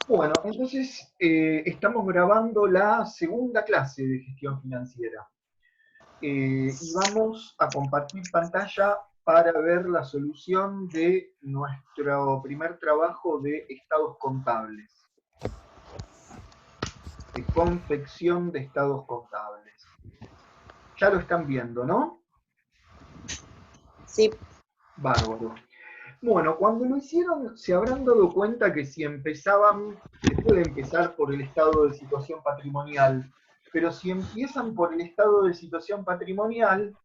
Bueno, entonces estamos grabando la segunda clase de gestión financiera y vamos a compartir pantalla para ver la solución de nuestro primer trabajo de estados contables, de confección de estados contables. Ya lo están viendo, ¿no? Sí. Bárbaro. Bueno, cuando lo hicieron se habrán dado cuenta que si empezaban, se puede empezar por el estado de situación patrimonial, pero si empiezan por el estado de situación patrimonial,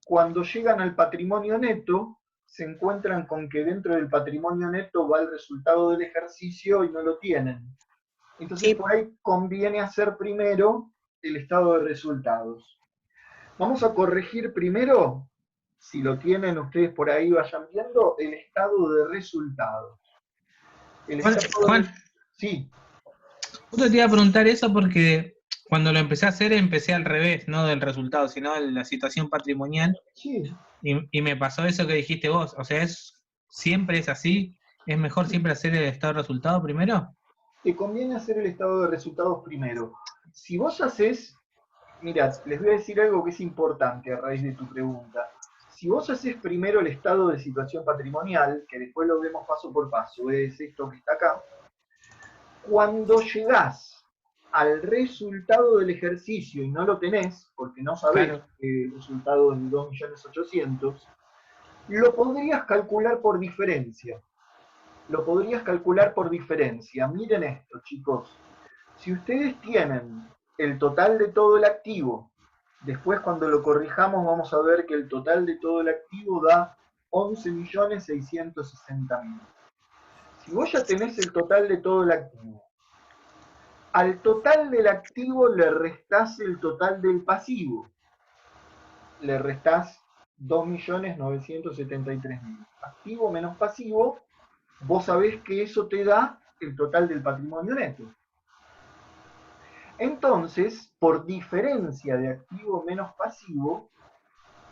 cuando llegan al patrimonio neto, se encuentran con que dentro del patrimonio neto va el resultado del ejercicio y no lo tienen. Entonces Sí. por ahí conviene hacer primero el estado de resultados. Vamos a corregir primero, si lo tienen ustedes por ahí vayan viendo, el estado de resultados. El Juan, estado de... Sí, justo te iba a preguntar eso porque cuando lo empecé a hacer empecé al revés, no del resultado, sino de la situación patrimonial, sí, y me pasó eso que dijiste vos, o sea, siempre es así, es mejor sí. siempre hacer el estado de resultado primero. Te conviene hacer el estado de resultados primero. Si vos haces, mira, les voy a decir algo que es importante a raíz de tu pregunta. Si vos haces primero el estado de situación patrimonial, que después lo vemos paso por paso, es esto que está acá, cuando llegás al resultado del ejercicio y no lo tenés, porque no sabés Claro. el resultado de 2.800.000, lo podrías calcular por diferencia. Lo podrías calcular por diferencia. Miren esto, chicos. Si ustedes tienen el total de todo el activo, después cuando lo corrijamos vamos a ver que el total de todo el activo da 11.660.000. Si vos ya tenés el total de todo el activo, al total del activo le restás el total del pasivo. Le restás 2.973.000. Activo menos pasivo, vos sabés que eso te da el total del patrimonio neto. Entonces, por diferencia de activo menos pasivo,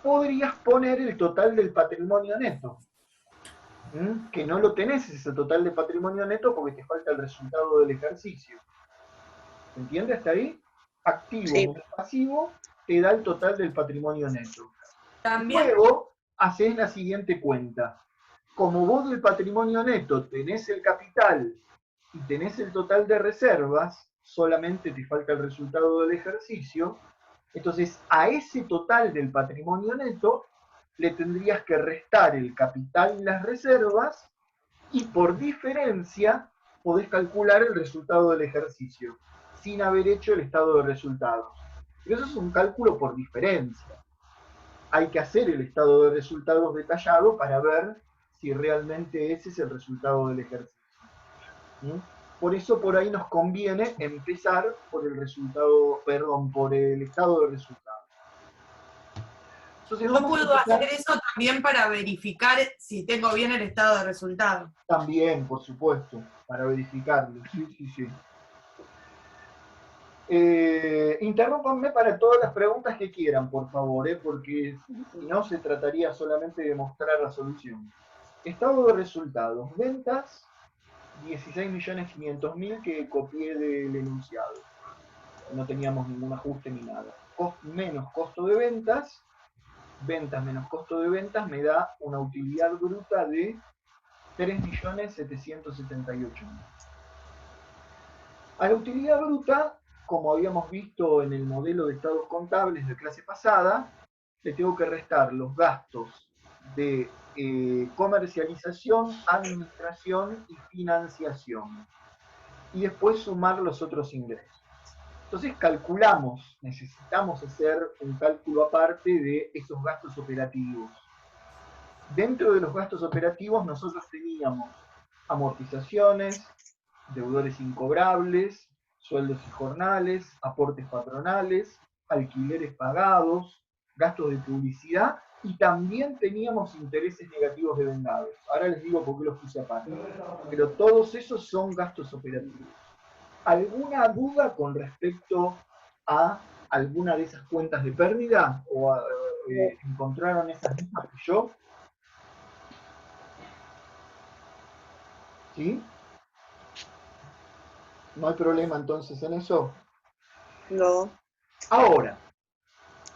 podrías poner el total del patrimonio neto. Que no lo tenés ese total de patrimonio neto porque te falta el resultado del ejercicio. ¿Se entiende hasta ahí? Activo Sí. menos pasivo te da el total del patrimonio neto. También, Luego, haces la siguiente cuenta. Como vos del patrimonio neto tenés el capital y tenés el total de reservas, solamente te falta el resultado del ejercicio, entonces a ese total del patrimonio neto le tendrías que restar el capital y las reservas y por diferencia podés calcular el resultado del ejercicio sin haber hecho el estado de resultados. Pero eso es un cálculo por diferencia. Hay que hacer el estado de resultados detallado para ver si realmente ese es el resultado del ejercicio. ¿Mm? Por eso por ahí nos conviene empezar por el resultado, perdón, por el estado de resultados. Entonces yo vamos a puedo hacer empezar eso también para verificar si tengo bien el estado de resultado. también, por supuesto, para verificarlo. Sí, sí, sí. Interrúmpanme para todas las preguntas que quieran, por favor, porque si no se trataría solamente de mostrar la solución. Estado de resultados, ventas, 16.500.000 que copié del enunciado. No teníamos ningún ajuste ni nada. Menos costo de ventas, ventas menos costo de ventas me da una utilidad bruta de 3.778.000. A la utilidad bruta, como habíamos visto en el modelo de estados contables de clase pasada, le tengo que restar los gastos de comercialización, administración y financiación. Y después sumar los otros ingresos. Entonces calculamos, necesitamos hacer un cálculo aparte de esos gastos operativos. Dentro de los gastos operativos nosotros teníamos amortizaciones, deudores incobrables, sueldos y jornales, aportes patronales, alquileres pagados, gastos de publicidad y también teníamos intereses negativos de vengados. Ahora les digo por qué los puse aparte. Pero todos esos son gastos operativos. ¿Alguna duda con respecto a alguna de esas cuentas de pérdida? ¿O encontraron esas mismas que yo? ¿Sí? No hay problema entonces en eso. No. Ahora,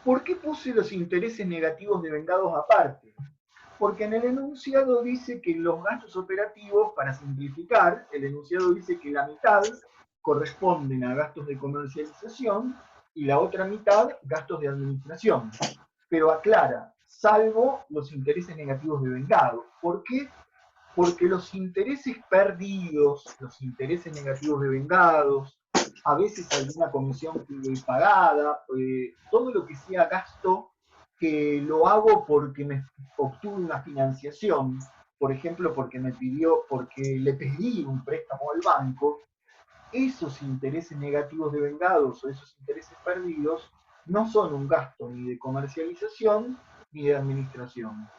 ¿por qué puse los intereses negativos de vengados aparte? Porque en el enunciado dice que los gastos operativos, para simplificar, el enunciado dice que la mitad corresponden a gastos de comercialización y la otra mitad gastos de administración. Pero aclara, salvo los intereses negativos de vengado. ¿Por qué? Porque los intereses perdidos, los intereses negativos de vengados, a veces alguna comisión pagada, todo lo que sea gasto que lo hago porque me obtuve una financiación, por ejemplo, porque le pedí un préstamo al banco, esos intereses negativos de vengados o esos intereses perdidos no son un gasto ni de comercialización ni de administración,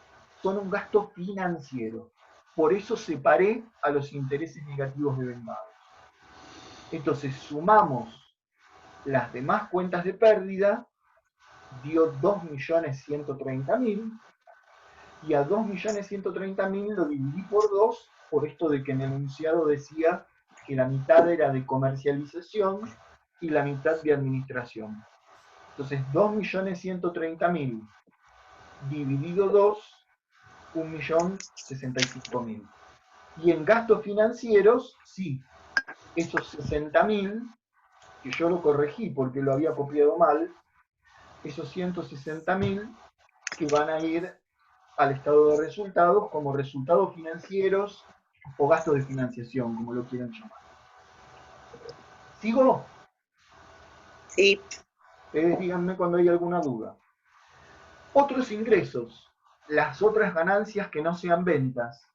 son un gasto financiero. Por eso separé a los intereses negativos de vengados. Entonces sumamos las demás cuentas de pérdida, dio 2.130.000, y a 2.130.000 lo dividí por 2, por esto de que en el enunciado decía que la mitad era de comercialización y la mitad de administración. Entonces 2.130.000 dividido 2, 1.065.000. Y en gastos financieros, sí, esos 60.000, que yo lo corregí porque lo había copiado mal, esos 160.000 que van a ir al estado de resultados como resultados financieros o gastos de financiación, como lo quieran llamar. ¿Sigo? Sí. Ustedes díganme cuando hay alguna duda. Otros ingresos, las otras ganancias que no sean ventas.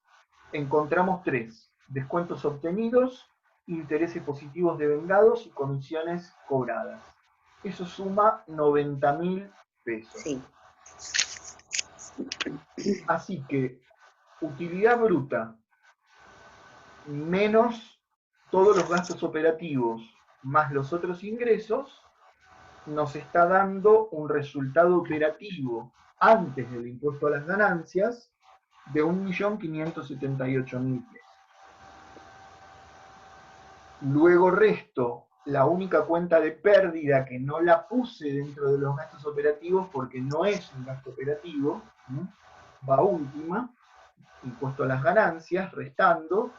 Encontramos 3: descuentos obtenidos, intereses positivos de vengados y comisiones cobradas. Eso suma 90.000 pesos. Sí. Así que utilidad bruta menos todos los gastos operativos más los otros ingresos nos está dando un resultado operativo antes del impuesto a las ganancias de 1.578.000 pesos. Luego resto la única cuenta de pérdida que no la puse dentro de los gastos operativos porque no es un gasto operativo, va última, impuesto a las ganancias, restando,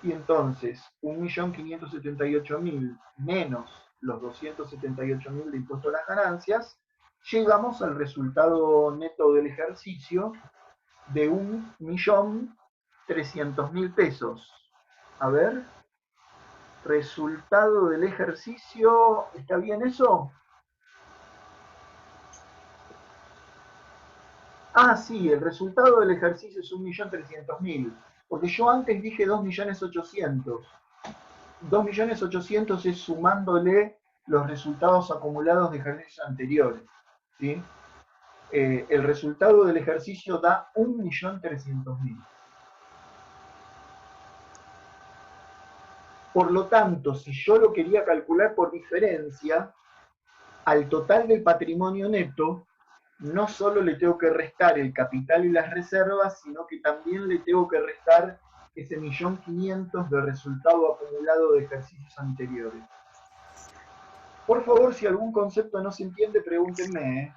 y entonces 1.578.000 menos los 278.000 de impuesto a las ganancias, llegamos al resultado neto del ejercicio de 1.300.000 pesos. A ver, resultado del ejercicio, ¿está bien eso? Ah, sí, el resultado del ejercicio es 1.300.000, porque yo antes dije 2.800.000. 2.800.000 es sumándole los resultados acumulados de ejercicios anteriores, ¿sí? El resultado del ejercicio da 1.300.000. Por lo tanto, si yo lo quería calcular por diferencia, al total del patrimonio neto, no solo le tengo que restar el capital y las reservas, sino que también le tengo que restar ese 1.500.000 de resultado acumulado de ejercicios anteriores. Por favor, si algún concepto no se entiende, pregúntenme.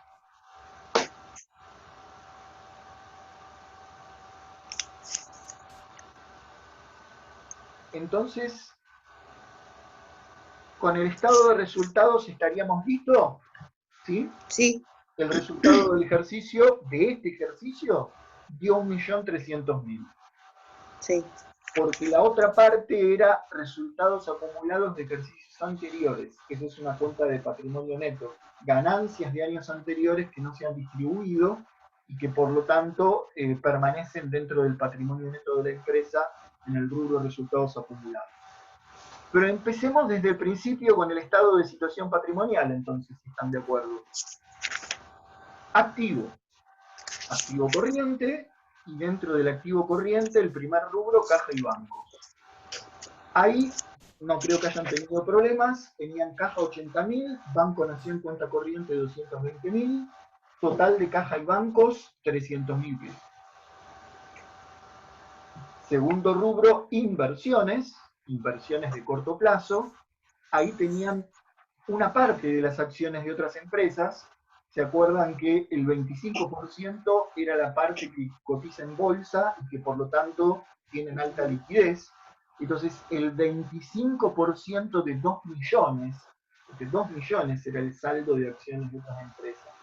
Entonces, con el estado de resultados estaríamos listos, ¿sí? Sí. El resultado del ejercicio, de este ejercicio, dio 1.300.000. Sí. Porque la otra parte era resultados acumulados de ejercicios anteriores. Esa es una cuenta de patrimonio neto. Ganancias de años anteriores que no se han distribuido y que por lo tanto permanecen dentro del patrimonio neto de la empresa en el rubro resultados acumulados. Pero empecemos desde el principio con el estado de situación patrimonial, entonces, si están de acuerdo. Activo. Activo corriente, y dentro del activo corriente, el primer rubro, caja y bancos. Ahí no creo que hayan tenido problemas, tenían caja 80.000, Banco Nación cuenta corriente 220.000, total de caja y bancos 300.000 pesos. Segundo rubro, inversiones, inversiones de corto plazo, ahí tenían una parte de las acciones de otras empresas. ¿Se acuerdan que el 25% era la parte que cotiza en bolsa y que por lo tanto tienen alta liquidez? Entonces el 25% de 2 millones, porque 2 millones era el saldo de acciones de otras empresas,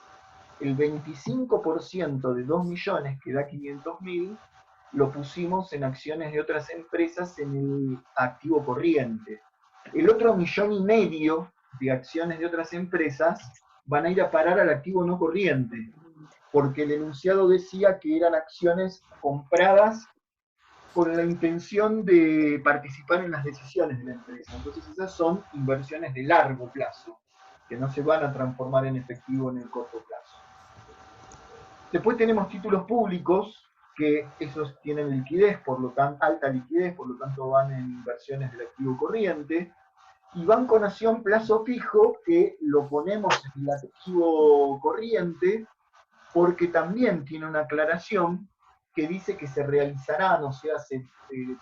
el 25% de 2 millones, que da 500.000, lo pusimos en acciones de otras empresas en el activo corriente. El otro 1,5 millones de acciones de otras empresas van a ir a parar al activo no corriente, porque el enunciado decía que eran acciones compradas con la intención de participar en las decisiones de la empresa. Entonces esas son inversiones de largo plazo, que no se van a transformar en efectivo en el corto plazo. Después tenemos títulos públicos, que esos tienen liquidez, por lo tanto, alta liquidez, por lo tanto van en inversiones del activo corriente. Y Banco Nación plazo fijo, que lo ponemos en el activo corriente, porque también tiene una aclaración que dice que se realizarán, o sea, se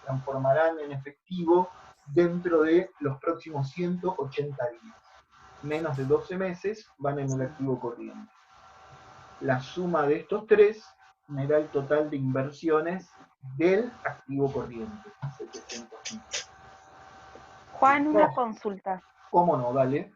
transformarán en efectivo dentro de los próximos 180 días. Menos de 12 meses van en el activo corriente. La suma de estos tres me da el total de inversiones del activo corriente, 715. Juan, una consulta. ¿Cómo no? Dale.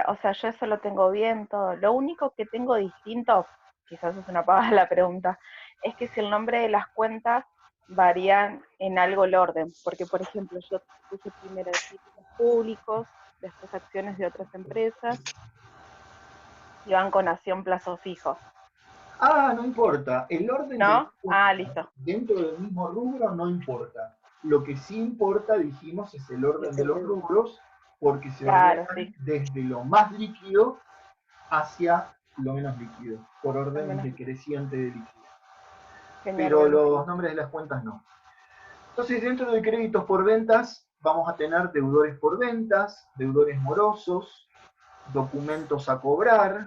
O sea, yo eso lo tengo bien todo. Lo único que tengo distinto, quizás es una pavada la pregunta, es que si el nombre de las cuentas varían en algo el orden. Porque, por ejemplo, yo puse primero títulos públicos, después acciones de otras empresas, y Banco Nación plazo fijo. Ah, no importa. El orden ¿No? Listo. Dentro del mismo rubro no importa. Lo que sí importa, dijimos, es el orden de los rubros, porque se ordenan desde lo más líquido hacia lo menos líquido, por orden decreciente de liquidez. Pero los nombres de las cuentas no. Entonces, dentro de créditos por ventas, vamos a tener deudores por ventas, deudores morosos, documentos a cobrar.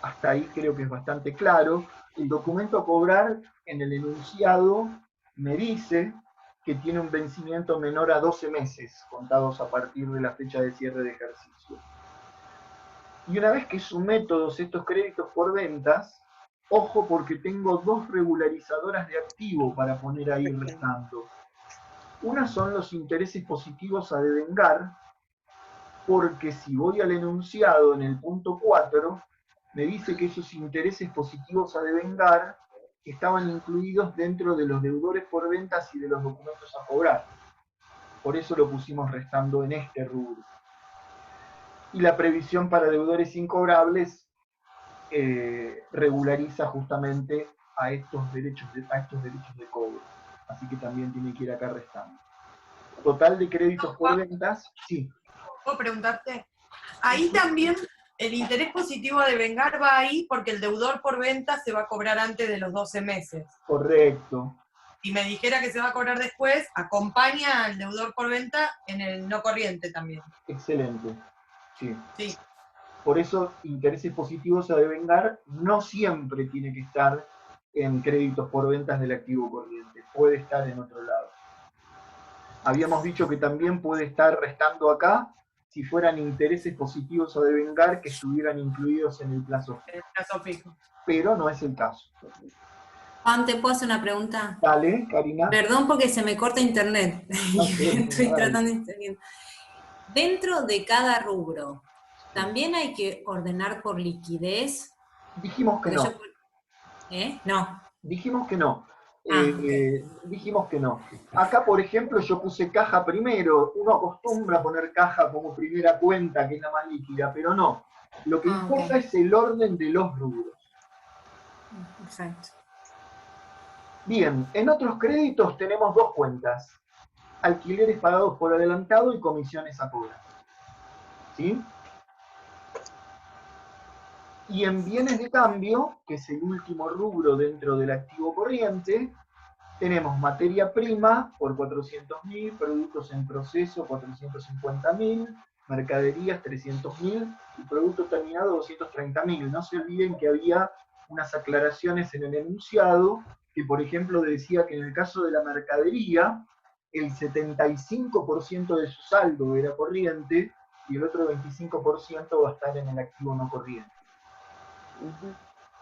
Hasta ahí creo que es bastante claro. El documento a cobrar en el enunciado me dice que tiene un vencimiento menor a 12 meses, contados a partir de la fecha de cierre de ejercicio. Y una vez que sumé todos estos créditos por ventas, ojo porque tengo dos regularizadoras de activo para poner ahí restando. Una son los intereses positivos a devengar, porque si voy al enunciado en el punto 4, me dice que esos intereses positivos a devengar estaban incluidos dentro de los deudores por ventas y de los documentos a cobrar. Por eso lo pusimos restando en este rubro. Y la previsión para deudores incobrables regulariza justamente a estos derechos de cobro. Así que también tiene que ir acá restando. Total de créditos por ventas, sí. ¿Puedo preguntarte? Ahí también el interés positivo a devengar va ahí porque el deudor por venta se va a cobrar antes de los 12 meses. Correcto. Si me dijera que se va a cobrar después, acompaña al deudor por venta en el no corriente también. Excelente. Sí. Sí. Por eso, intereses positivos a devengar no siempre tiene que estar en créditos por ventas del activo corriente. Puede estar en otro lado. Habíamos dicho que también puede estar restando acá si fueran intereses positivos a devengar que estuvieran incluidos en el plazo fijo. El plazo fijo. Pero no es el caso. Juan, ¿te puedo hacer una pregunta? Dale, Karina. Perdón porque se me corta internet. Okay, Estoy tratando de entender. Dentro de cada rubro, ¿también hay que ordenar por liquidez? Dijimos que no. No. Dijimos que no. Okay. Dijimos que no. Acá, por ejemplo, yo puse caja primero. Uno acostumbra a poner caja como primera cuenta, que es la más líquida, pero no. Lo que importa es el orden de los rubros. Exacto. Bien, en otros créditos tenemos dos cuentas. Alquileres pagados por adelantado y comisiones a cobrar. ¿Sí? Y en bienes de cambio, que es el último rubro dentro del activo corriente, tenemos materia prima por 400.000, productos en proceso 450.000, mercaderías 300.000 y producto terminado 230.000. No se olviden que había unas aclaraciones en el enunciado que, por ejemplo, decía que en el caso de la mercadería, el 75% de su saldo era corriente y el otro 25% va a estar en el activo no corriente.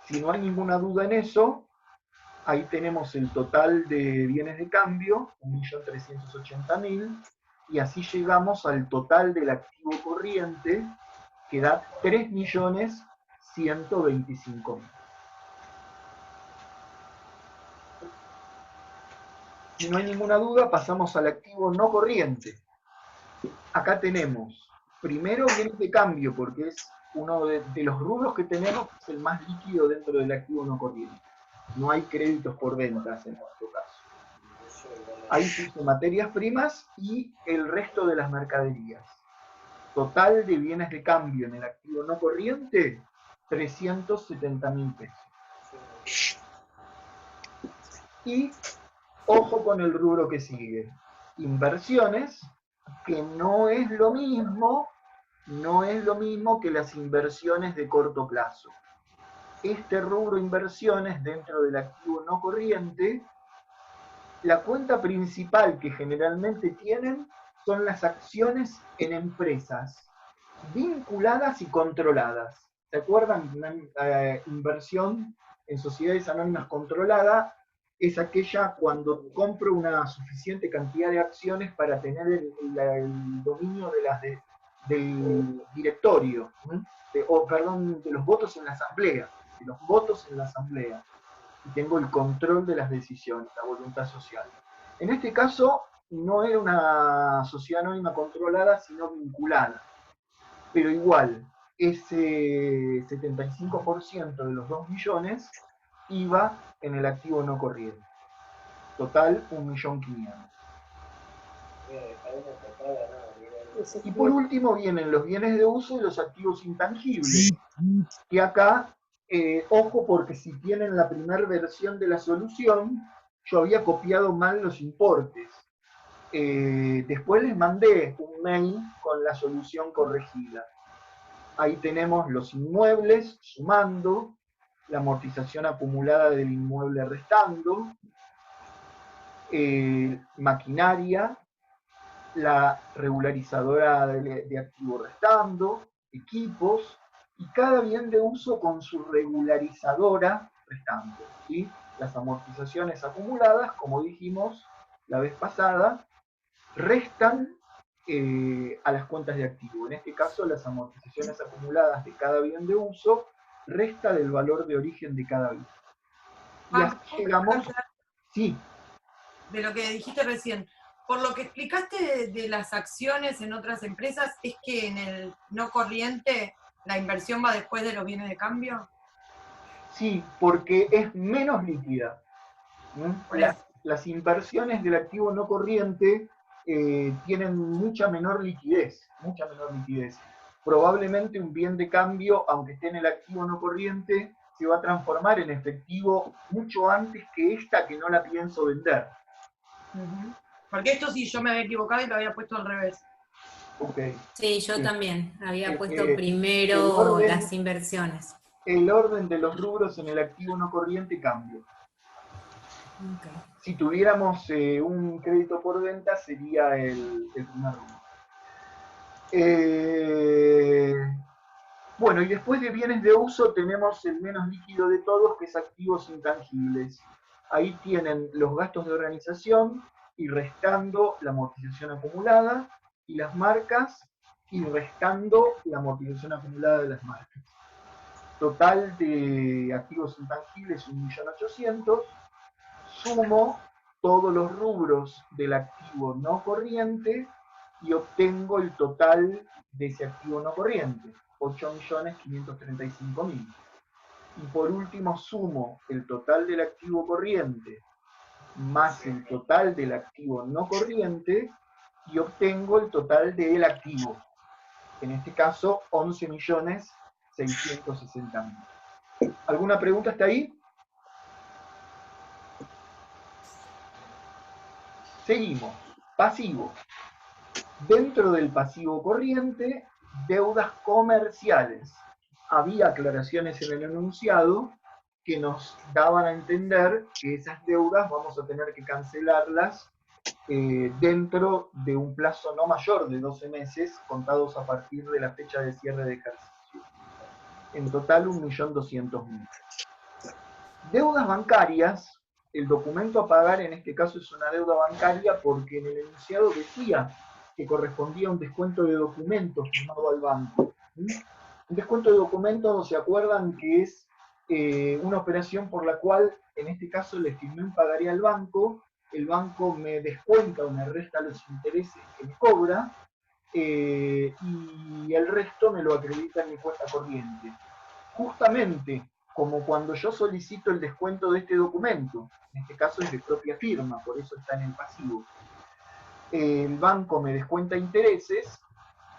Si no hay ninguna duda en eso, ahí tenemos el total de bienes de cambio, 1.380.000, y así llegamos al total del activo corriente, que da 3.125.000. Si no hay ninguna duda, pasamos al activo no corriente. Acá tenemos, primero, bienes de cambio, porque es uno de los rubros que tenemos, es el más líquido dentro del activo no corriente. No hay créditos por ventas en nuestro caso. Ahí puse materias primas y el resto de las mercaderías. Total de bienes de cambio en el activo no corriente, 370.000 pesos. Y ojo con el rubro que sigue. Inversiones, que no es lo mismo que las inversiones de corto plazo. Este rubro inversiones dentro del activo no corriente, la cuenta principal que generalmente tienen son las acciones en empresas vinculadas y controladas. ¿Se acuerdan? Una inversión en sociedades anónimas controlada es aquella cuando compro una suficiente cantidad de acciones para tener el dominio del directorio, de los votos en la asamblea, y tengo el control de las decisiones, la voluntad social. En este caso, no era una sociedad anónima controlada, sino vinculada. Pero igual, ese 75% de los 2 millones iba en el activo no corriente. Total, 1.500.000. Y por último vienen los bienes de uso y los activos intangibles, que acá, ojo, porque si tienen la primera versión de la solución, yo había copiado mal los importes. Después les mandé un mail con la solución corregida. Ahí tenemos los inmuebles sumando, la amortización acumulada del inmueble restando, maquinaria, la regularizadora de activo restando, equipos, y cada bien de uso con su regularizadora restando, ¿sí? Las amortizaciones acumuladas, como dijimos la vez pasada, restan a las cuentas de activo. En este caso, las amortizaciones acumuladas de cada bien de uso resta del valor de origen de cada bien. Y así llegamos... Sí. De lo que dijiste recién. Por lo que explicaste de las acciones en otras empresas, ¿es que en el no corriente la inversión va después de los bienes de cambio? Sí, porque es menos líquida. Las inversiones del activo no corriente tienen mucha menor liquidez. Probablemente un bien de cambio, aunque esté en el activo no corriente, se va a transformar en efectivo mucho antes que esta que no la pienso vender. Porque esto sí, yo me había equivocado y lo había puesto al revés. Okay. Sí, yo también había puesto primero las inversiones. El orden de los rubros en el activo no corriente cambia. Okay. Si tuviéramos un crédito por venta, sería el primer rubro. Bueno, y después de bienes de uso tenemos el menos líquido de todos, que es activos intangibles. Ahí tienen los gastos de organización y restando la amortización acumulada, y las marcas y restando la amortización acumulada de las marcas. Total de activos intangibles 1.800.000. Sumo todos los rubros del activo no corriente y obtengo el total de ese activo no corriente, 8.535.000. Y por último sumo el total del activo corriente más el total del activo no corriente y obtengo el total del activo. En este caso, 11.660.000. ¿Alguna pregunta hasta ahí? Seguimos. Pasivo. Dentro del pasivo corriente, deudas comerciales. Había aclaraciones en el enunciado que nos daban a entender que esas deudas vamos a tener que cancelarlas dentro de un plazo no mayor de 12 meses, contados a partir de la fecha de cierre de ejercicio. En total, 1.200.000. Deudas bancarias, el documento a pagar en este caso es una deuda bancaria porque en el enunciado decía que correspondía a un descuento de documentos firmado al banco. Un descuento de documentos, ¿se acuerdan que es una operación por la cual, en este caso, le firmé un pagaré al banco, el banco me descuenta o me resta los intereses que me cobra, y el resto me lo acredita en mi cuenta corriente? Justamente como cuando yo solicito el descuento de este documento, en este caso es de propia firma, por eso está en el pasivo. El banco me descuenta intereses,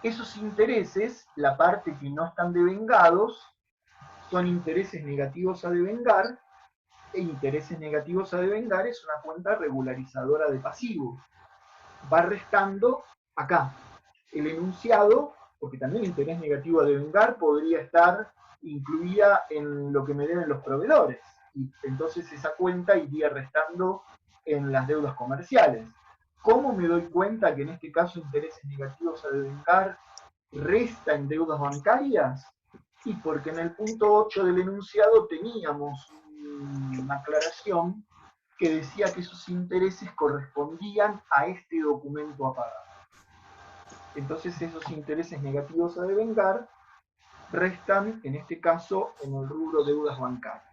esos intereses, la parte que no están devengados, son intereses negativos a devengar, e intereses negativos a devengar es una cuenta regularizadora de pasivo. Va restando acá. El enunciado, porque también interés negativo a devengar podría estar incluida en lo que me deben los proveedores, y entonces esa cuenta iría restando en las deudas comerciales. ¿Cómo me doy cuenta que en este caso intereses negativos a devengar resta en deudas bancarias? Y porque en el punto 8 del enunciado teníamos una aclaración que decía que esos intereses correspondían a este documento a pagar. Entonces esos intereses negativos a devengar restan, en este caso, en el rubro deudas bancarias.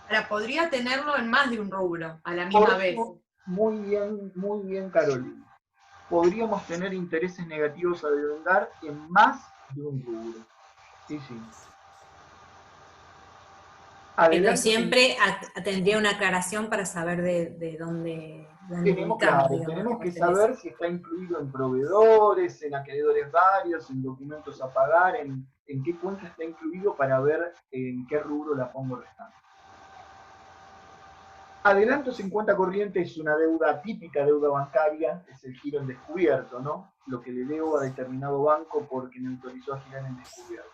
Ahora, podría tenerlo en más de un rubro a la misma vez. Muy bien, Carolina. Podríamos tener intereses negativos a devengar en más de un rubro. Sí. Pero Adelante, siempre tendría una aclaración para saber de dónde tenemos que saber si está incluido en proveedores, en acreedores varios, en documentos a pagar, en qué cuenta está incluido para ver en qué rubro la pongo restante. Adelantos en cuenta corriente es una deuda típica, deuda bancaria, es el giro en descubierto, ¿no? Lo que le debo a determinado banco porque me autorizó a girar en descubierto.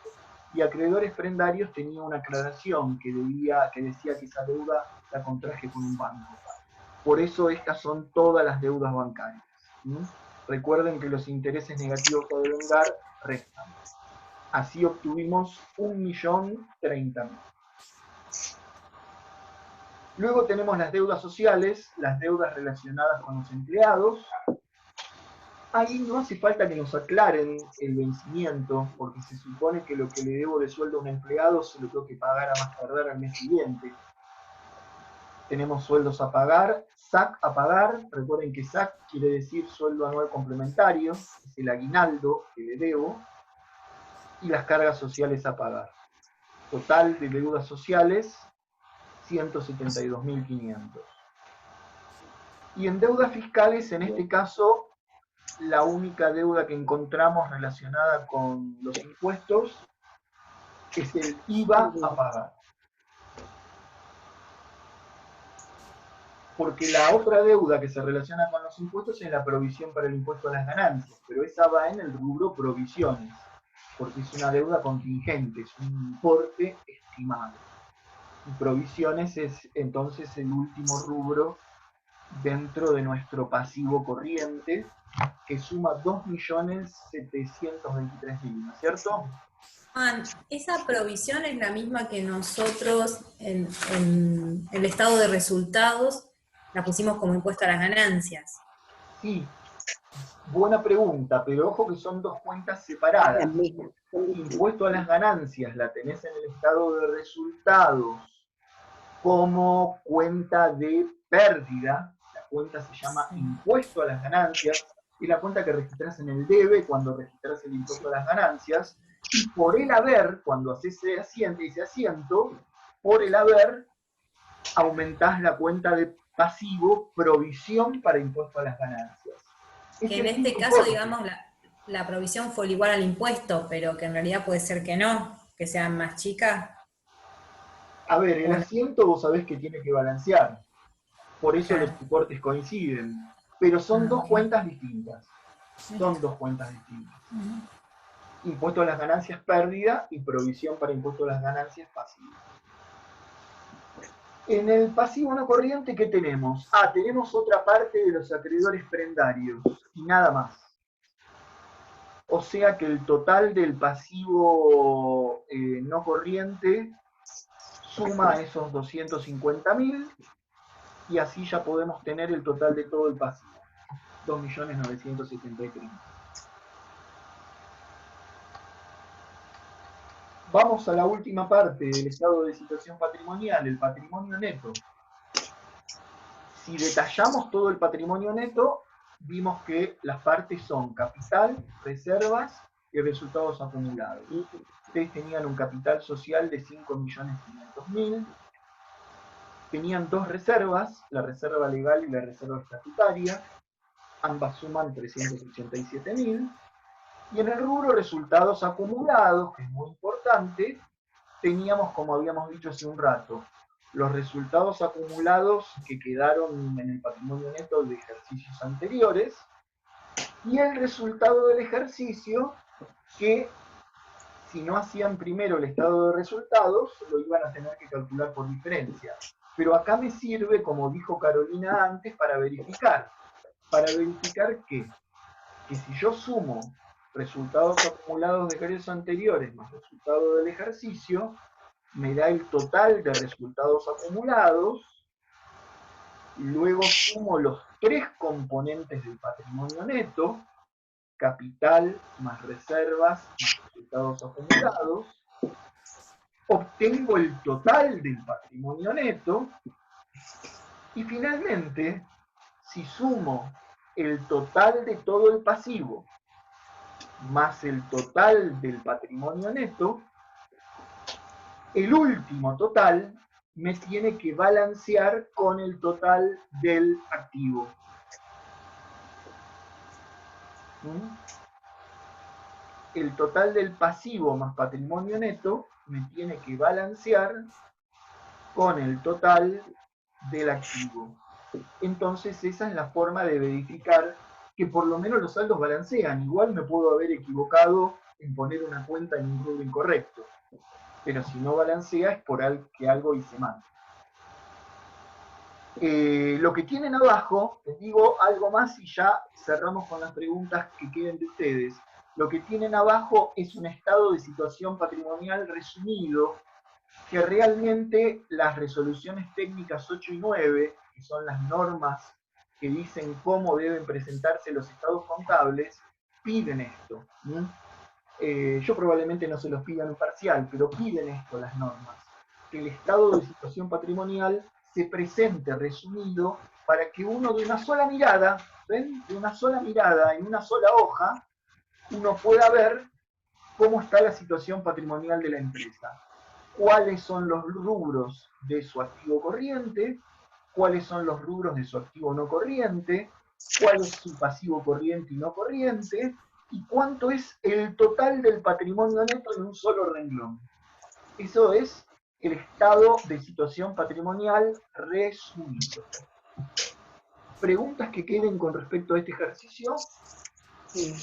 Y acreedores prendarios tenía una aclaración que decía que esa deuda la contraje con un banco. Por eso estas son todas las deudas bancarias. Recuerden que los intereses negativos a devengar restan. Así obtuvimos 1.030.000. Luego tenemos las deudas sociales, las deudas relacionadas con los empleados. Ahí no hace falta que nos aclaren el vencimiento, porque se supone que lo que le debo de sueldo a un empleado se lo tengo que pagar a más tardar al mes siguiente. Tenemos sueldos a pagar, SAC a pagar. Recuerden que SAC quiere decir sueldo anual complementario, es el aguinaldo que le debo, y las cargas sociales a pagar. Total de deudas sociales, 172.500. Y en deudas fiscales, en este caso, la única deuda que encontramos relacionada con los impuestos es el IVA a pagar. Porque la otra deuda que se relaciona con los impuestos es la provisión para el impuesto a las ganancias, pero esa va en el rubro provisiones, porque es una deuda contingente, es un importe estimado. Y provisiones es entonces el último rubro dentro de nuestro pasivo corriente, que suma 2.723.000, ¿no es cierto? Esa provisión es la misma que nosotros en el estado de resultados la pusimos como impuesto a las ganancias. Sí, buena pregunta, pero ojo que son dos cuentas separadas. Impuesto a las ganancias la tenés en el estado de resultados como cuenta de pérdida. La cuenta se llama impuesto a las ganancias, y la cuenta que registras en el debe cuando registras el impuesto a las ganancias, y por el haber, cuando haces ese asiento, por el haber aumentás la cuenta de pasivo, provisión para impuesto a las ganancias. Que en este caso, digamos, la provisión fue igual al impuesto, pero que en realidad puede ser que no, que sea más chica. A ver, el asiento vos sabés que tiene que balancear, por eso Claro. los importes coinciden, pero son dos cuentas distintas. Son dos cuentas distintas. Impuesto a las ganancias pérdida y provisión para impuesto a las ganancias pasivo. En el pasivo no corriente, ¿qué tenemos? Tenemos otra parte de los acreedores prendarios y nada más. O sea que el total del pasivo no corriente suma a esos 250.000 y así ya podemos tener el total de todo el pasivo, 2.973.000. Vamos a la última parte del estado de situación patrimonial, el patrimonio neto. Si detallamos todo el patrimonio neto, vimos que las partes son capital, reservas y resultados acumulados. Ustedes tenían un capital social de 5.500.000, tenían dos reservas, la reserva legal y la reserva estatutaria, ambas suman 387.000, y en el rubro resultados acumulados, que es muy importante, teníamos, como habíamos dicho hace un rato, los resultados acumulados que quedaron en el patrimonio neto de ejercicios anteriores, y el resultado del ejercicio que, si no hacían primero el estado de resultados, lo iban a tener que calcular por diferencia. Pero acá me sirve, como dijo Carolina antes, para verificar. Para verificar que si yo sumo resultados acumulados de ejercicios anteriores más resultado del ejercicio, me da el total de resultados acumulados, luego sumo los tres componentes del patrimonio neto, capital más reservas más resultados acumulados, obtengo el total del patrimonio neto, y finalmente, si sumo el total de todo el pasivo más el total del patrimonio neto, el último total me tiene que balancear con el total del activo. El total del pasivo más patrimonio neto me tiene que balancear con el total del activo. Entonces esa es la forma de verificar que por lo menos los saldos balancean. Igual me puedo haber equivocado en poner una cuenta en un rubro incorrecto, pero si no balancea es por que algo hice mal. Lo que tienen abajo, les digo algo más y ya cerramos con las preguntas que queden de ustedes. Lo que tienen abajo es un estado de situación patrimonial resumido, que realmente las resoluciones técnicas 8 y 9, que son las normas que dicen cómo deben presentarse los estados contables, piden esto. Yo probablemente no se los pida en parcial, pero piden esto las normas, que el estado de situación patrimonial se presente resumido para que uno de una sola mirada, ¿ven? De una sola mirada, en una sola hoja, uno pueda ver cómo está la situación patrimonial de la empresa. Cuáles son los rubros de su activo corriente, cuáles son los rubros de su activo no corriente, cuál es su pasivo corriente y no corriente, y cuánto es el total del patrimonio neto en un solo renglón. Eso es el estado de situación patrimonial resumido. ¿Preguntas que queden con respecto a este ejercicio? Sí.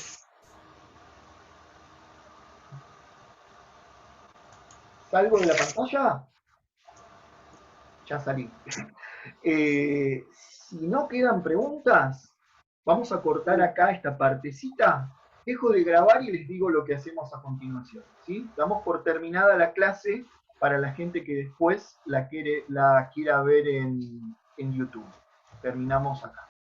¿Salgo de la pantalla? Ya salí. Si no quedan preguntas, vamos a cortar acá esta partecita. Dejo de grabar y les digo lo que hacemos a continuación, ¿sí? Damos por terminada la clase para la gente que después la quiera ver en YouTube. Terminamos acá.